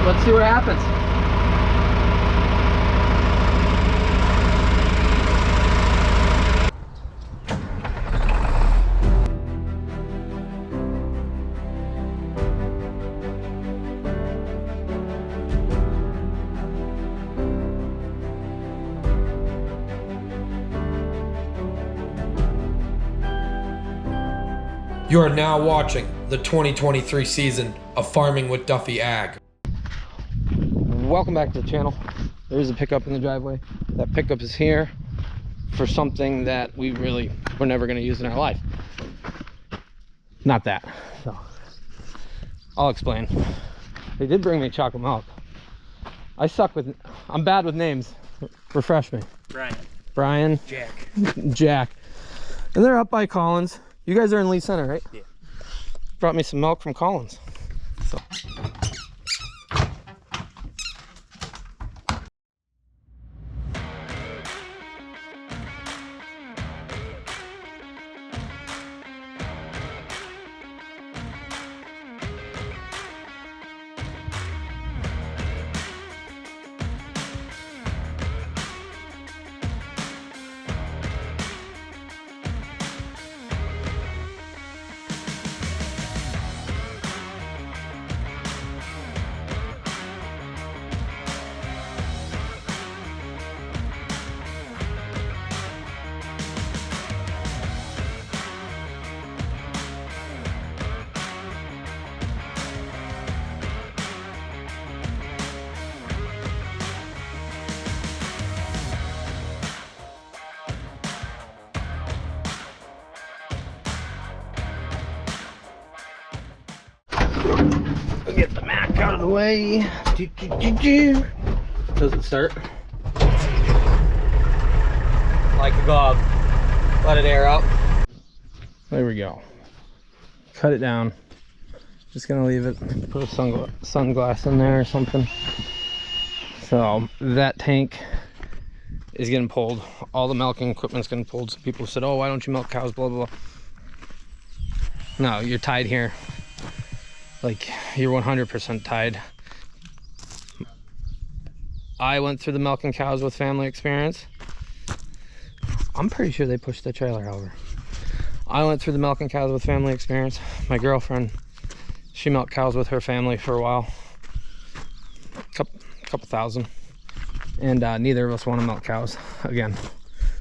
let's see what happens. You are now watching the 2023 season of Farming with Duffy Ag. Welcome back to the channel. There's a pickup in the driveway. That pickup is here for something that we're never going to use in our life. Not that. So I'll explain. They did bring me chocolate milk. I'm bad with names. Refresh me. Brian. Jack. And they're up by Collins. You guys are in Lee Center, right? Yeah. Brought me some milk from Collins. So. Get the Mac out of the way. Does it start? Like a glove. Let it air out. There we go. Cut it down. Just gonna leave it. Put a sunglass in there or something. So that tank is getting pulled. All the milking equipment's getting pulled. Some people said, "Oh, why don't you milk cows?" Blah blah blah. No, you're tied here. Like, you're 100% tied. I went through the milking cows with family experience. I'm pretty sure they pushed the trailer over. I went through the milking cows with family experience. My girlfriend, she milked cows with her family for a while. Couple thousand. And neither of us want to milk cows again.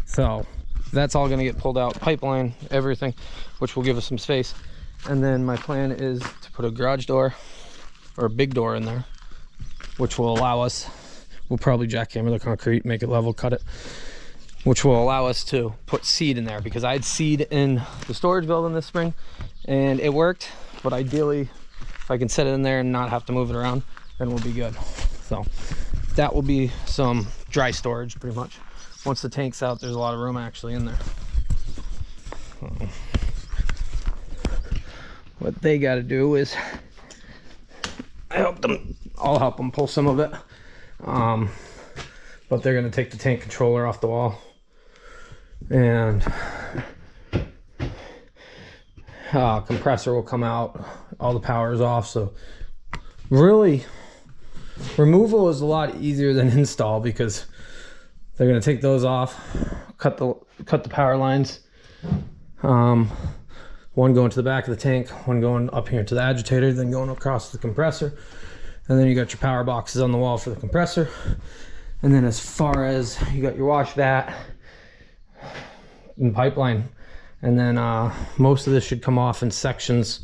So that's all gonna get pulled out. Pipeline, everything, which will give us some space. And then my plan is to put a garage door or a big door in there, which will allow us, we'll probably jackhammer the concrete, make it level, cut it, which will allow us to put seed in there, because I had seed in the storage building this spring and it worked. But ideally, if I can set it in there and not have to move it around, then we'll be good. So that will be some dry storage pretty much. Once the tank's out, there's a lot of room actually in there. What they got to do is, I'll help them pull some of it, but they're going to take the tank controller off the wall, and compressor will come out. All the power is off, so really removal is a lot easier than install, because they're going to take those off, cut the power lines. One going to the back of the tank, one going up here to the agitator, then going across the compressor. And then you got your power boxes on the wall for the compressor. And then as far as, you got your wash vat and pipeline. And then most of this should come off in sections.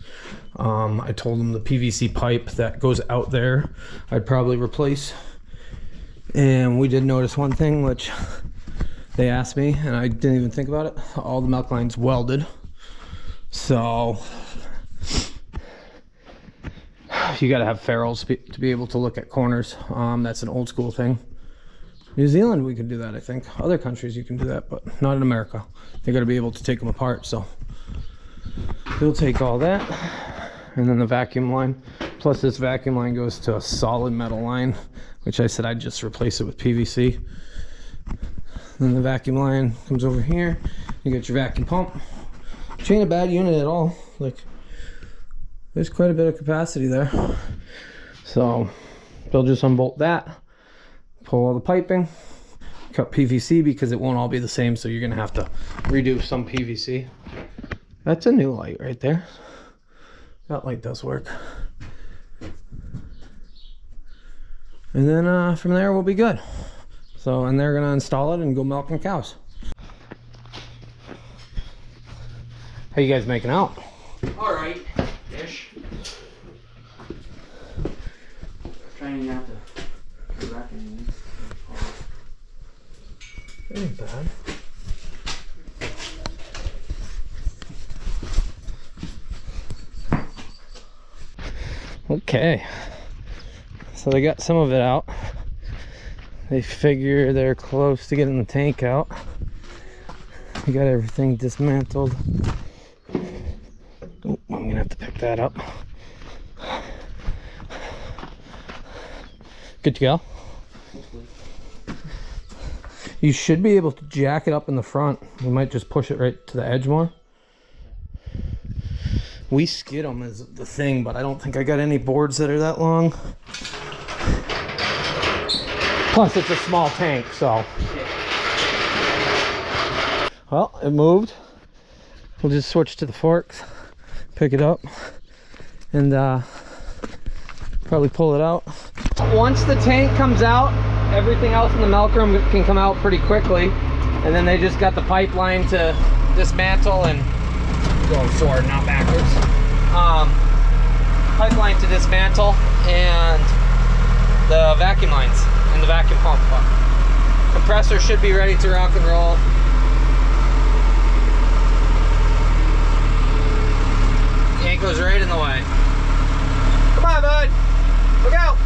I told them the PVC pipe that goes out there, I'd probably replace. And we did notice one thing, which they asked me, and I didn't even think about it. All the milk lines welded. So you got to have ferrules to be able to look at corners. That's an old school thing. New Zealand, we can do that, I think. Other countries you can do that, but not in America. They got to be able to take them apart. So we'll take all that, and then the vacuum line. Plus this vacuum line goes to a solid metal line, which I said I'd just replace it with PVC. Then the vacuum line comes over here. You got your vacuum pump. Which ain't a bad unit at all. Like, there's quite a bit of capacity there. So they'll just unbolt that, pull all the piping, cut PVC because it won't all be the same, so you're gonna have to redo some PVC. That's a new light right there. That light does work. And then from there we'll be good. So, and they're gonna install it and go milking cows. How you guys making out? All right, ish. Trying not to wreck anything. That ain't bad. Okay, so they got some of it out. They figure they're close to getting the tank out. We got everything dismantled. Oh, I'm gonna have to pick that up. Good to go. You should be able to jack it up in the front. We might just push it right to the edge more. We skid them as the thing, but I don't think I got any boards that are that long. Plus it's a small tank, so. Well, it moved. We'll just switch to the forks, pick it up, and probably pull it out. Once the tank comes out, everything else in the milk room can come out pretty quickly. And then they just got the pipeline to dismantle and go forward, not backwards. Pipeline to dismantle and the vacuum lines and the vacuum pump. Compressor should be ready to rock and roll. Yank goes right in the way. Come on, bud. Look out.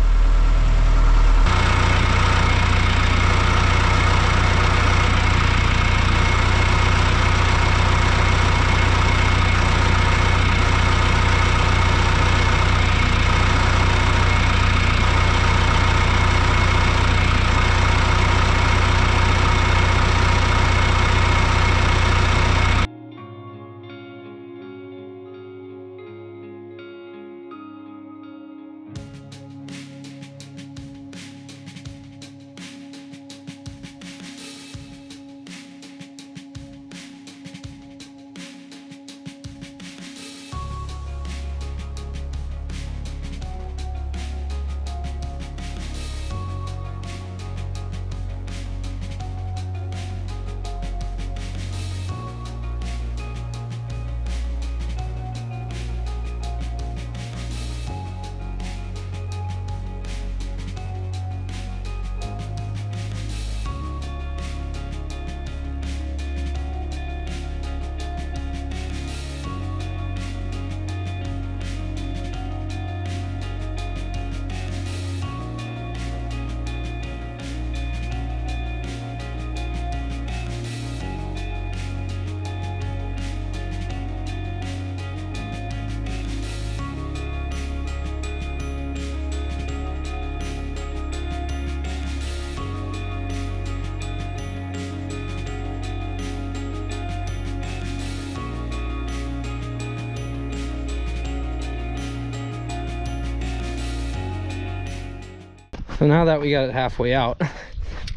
So now that we got it halfway out,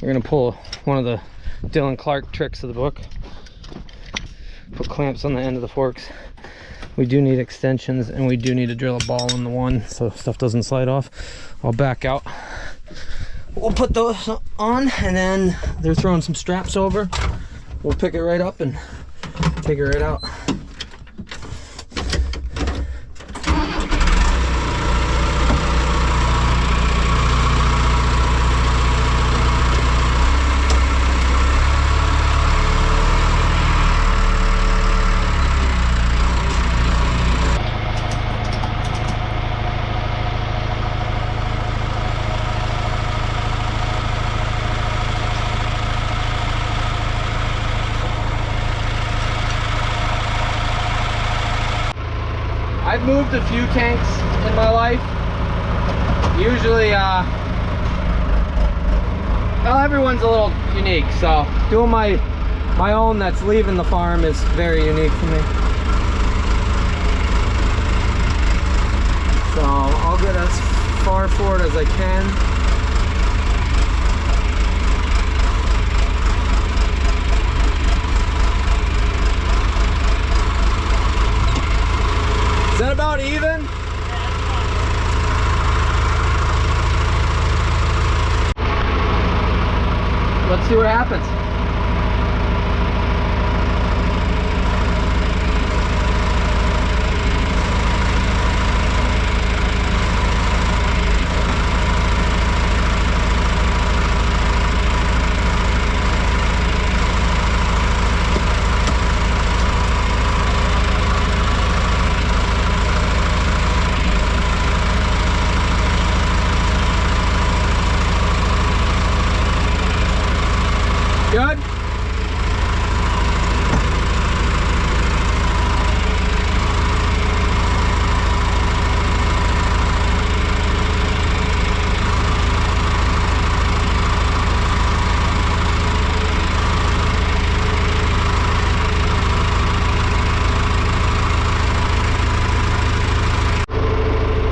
we're gonna pull one of the Dylan Clark tricks of the book. Put clamps on the end of the forks. We do need extensions and we do need to drill a ball in the one so stuff doesn't slide off. I'll back out. We'll put those on and then they're throwing some straps over. We'll pick it right up and take it right out. I've moved a few tanks in my life. Usually, well, everyone's a little unique. So doing my own that's leaving the farm is very unique for me. So I'll get us far forward as I can. Is that about even? Let's see what happens. Good?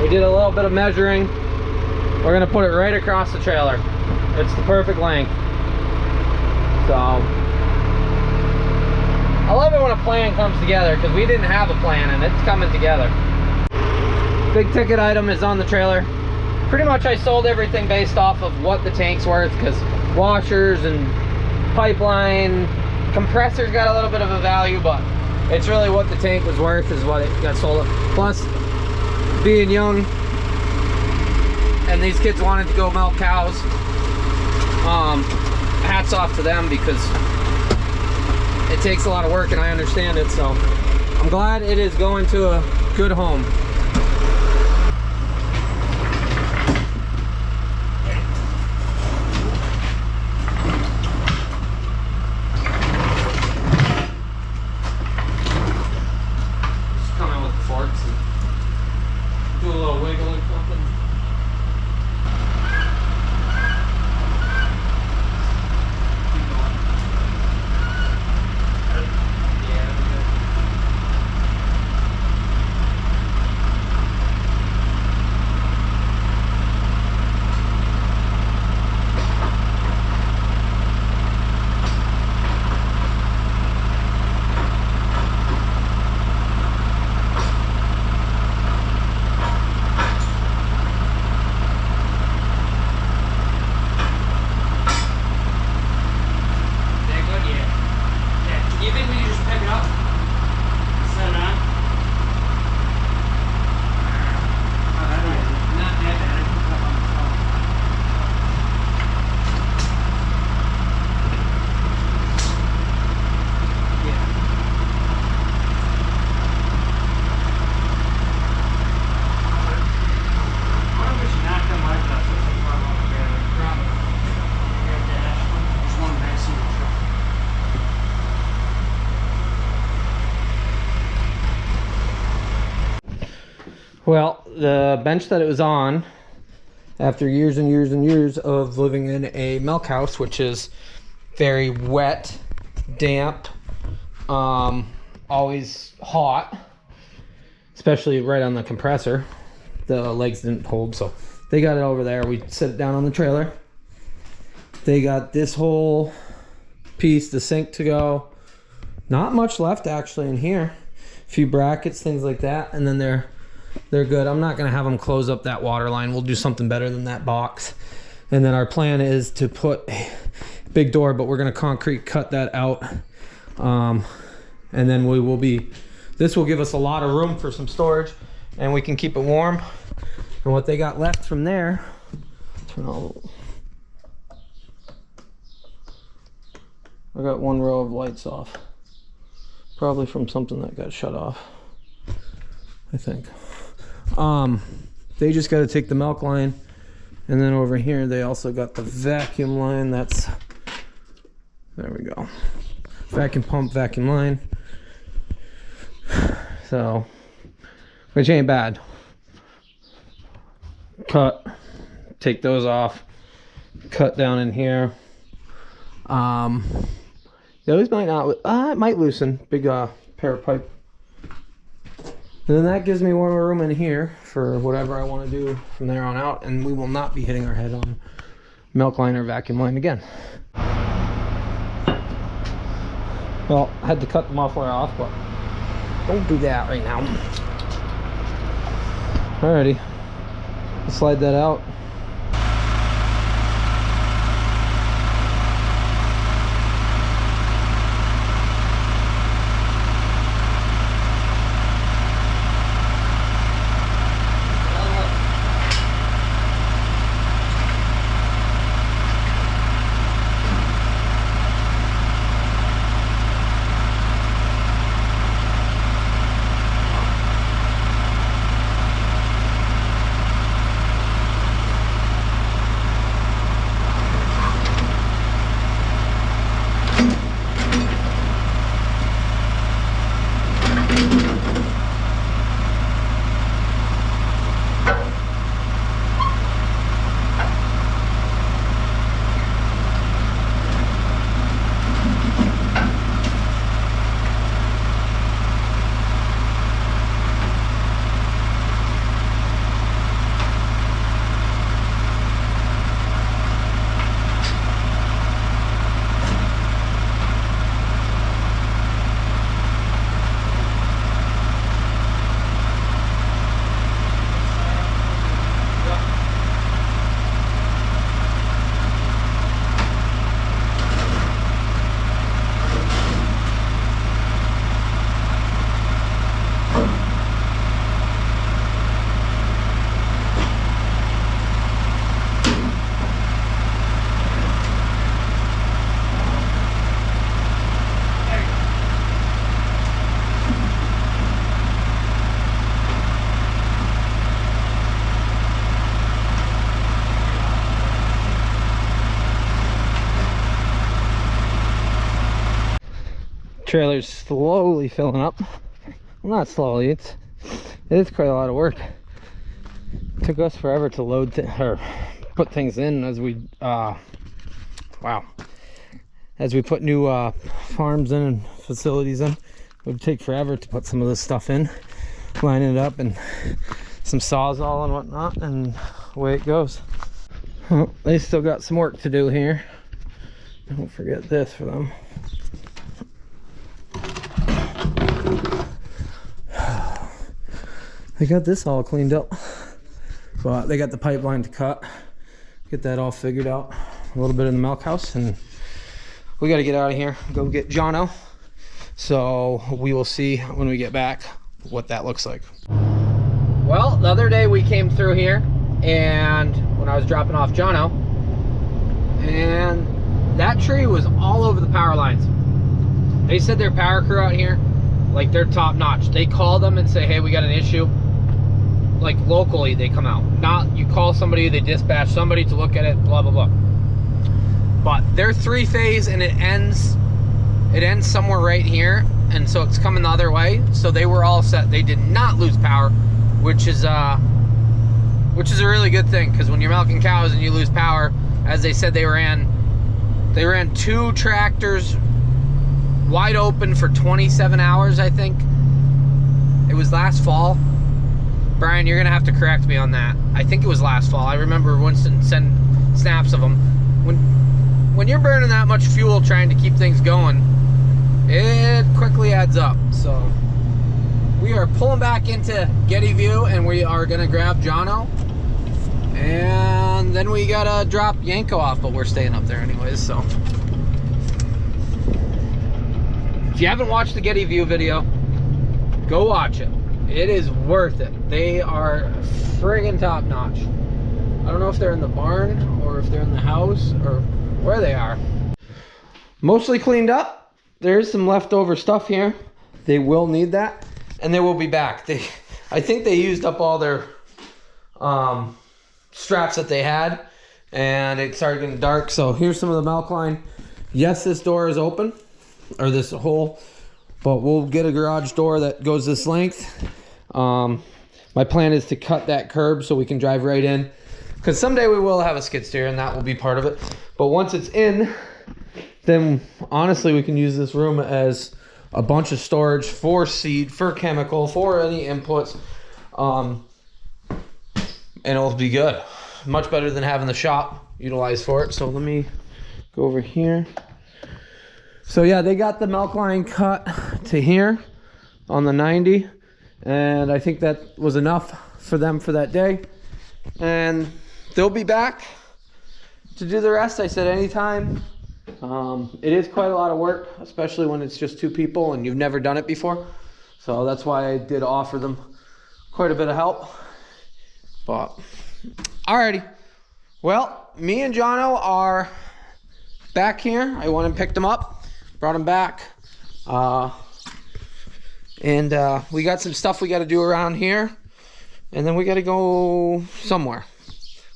We did a little bit of measuring. We're gonna put it right across the trailer. It's the perfect length. So I love it when a plan comes together, because we didn't have a plan and it's coming together. Big ticket item is on the trailer. Pretty much I sold everything based off of what the tank's worth, because washers and pipeline, compressors got a little bit of a value, but it's really what the tank was worth is what it got sold at. Plus, being young and these kids wanted to go milk cows, hats off to them, because it takes a lot of work and I understand it. So I'm glad it is going to a good home. Just come in with the forks and do a little wiggling something. Well, the bench that it was on, after years and years and years of living in a milk house, which is very wet, damp, always hot, especially right on the compressor, the legs didn't hold, so they got it over there. We set it down on the trailer. They got this whole piece, the sink to go. Not much left actually in here. A few brackets, things like that, and then they're good. I'm not gonna have them close up that water line. We'll do something better than that box. And then our plan is to put a big door, but we're gonna concrete cut that out. And then we will be, this will give us a lot of room for some storage and we can keep it warm. And what they got left from there, turn all, I got one row of lights off. Probably from something that got shut off, I think. They just got to take the milk line, and then over here they also got the vacuum line. That's, there we go, vacuum pump, vacuum line. So, which ain't bad. Cut, take those off, cut down in here. Those might not, it might loosen. Big pair of pipe. And then that gives me one more room in here for whatever I want to do from there on out, and we will not be hitting our head on milk line or vacuum line again. Well, I had to cut the muffler off, but don't do that right now. Alrighty, slide that out. Trailer's slowly filling up. Well, not slowly, it is quite a lot of work. It took us forever to load or put things in as we as we put new farms in and facilities in. It would take forever to put some of this stuff in, line it up, and some sawzall and whatnot, and away it goes. Well, they still got some work to do here. Don't forget this for them. They got this all cleaned up, but they got the pipeline to cut, get that all figured out, a little bit in the milk house, and we got to get out of here, go get Jono. So we will see when we get back what that looks like. Well, the other day we came through here, and when I was dropping off Jono, and that tree was all over the power lines. They said their power crew out here, like, they're top notch. They call them and say, hey, we got an issue. Like, locally they come out. Not you call somebody, they dispatch somebody to look at it, blah blah blah. But they're 3-phase, and it ends somewhere right here, and so it's coming the other way. So they were all set. They did not lose power, which is a really good thing, because when you're milking cows and you lose power, as they said, they ran 2 tractors wide open for 27 hours, I think. It was last fall. Brian, you're gonna have to correct me on that. I think it was last fall. I remember Winston send snaps of them. When you're burning that much fuel trying to keep things going, it quickly adds up. So we are pulling back into Getty View, and we are gonna grab Jono, and then we gotta drop Yanko off, but we're staying up there anyways. So if you haven't watched the Getty View video, go watch it. It is worth it. They are friggin' top notch. I don't know if they're in the barn or if they're in the house or where they are. Mostly cleaned up. There's some leftover stuff here. They will need that, and they will be back. I think they used up all their straps that they had, and it started getting dark. So here's some of the milk line. Yes, this door is open, or this hole, but we'll get a garage door that goes this length. My plan is to cut that curb so we can drive right in, because someday we will have a skid steer, and that will be part of it. But once it's in, then honestly we can use this room as a bunch of storage for seed, for chemical, for any inputs. And it'll be good. Much better than having the shop utilized for it. So let me go over here. So yeah, they got the milk line cut to here on the 90. And I think that was enough for them for that day. And they'll be back to do the rest. I said anytime. It is quite a lot of work, especially when it's just 2 people and you've never done it before. So that's why I did offer them quite a bit of help. But alrighty. Well, me and Jono are back here. I went and picked them up, brought them back. And we got some stuff we got to do around here. And then we got to go somewhere.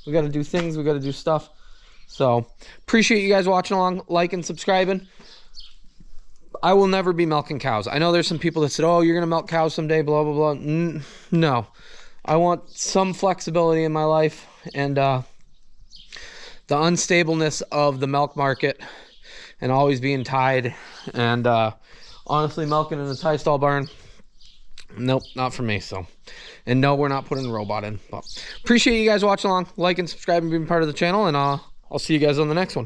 We got to do things, we got to do stuff. So appreciate you guys watching along, liking, subscribing. I will never be milking cows. I know there's some people that said, oh, you're gonna milk cows someday, blah blah blah. No, I want some flexibility in my life, and the unstableness of the milk market and always being tied, and honestly, milking in a tie stall barn, nope, not for me. So, and no, we're not putting a robot in. But appreciate you guys watching along, liking, subscribing, being part of the channel, and I'll see you guys on the next one.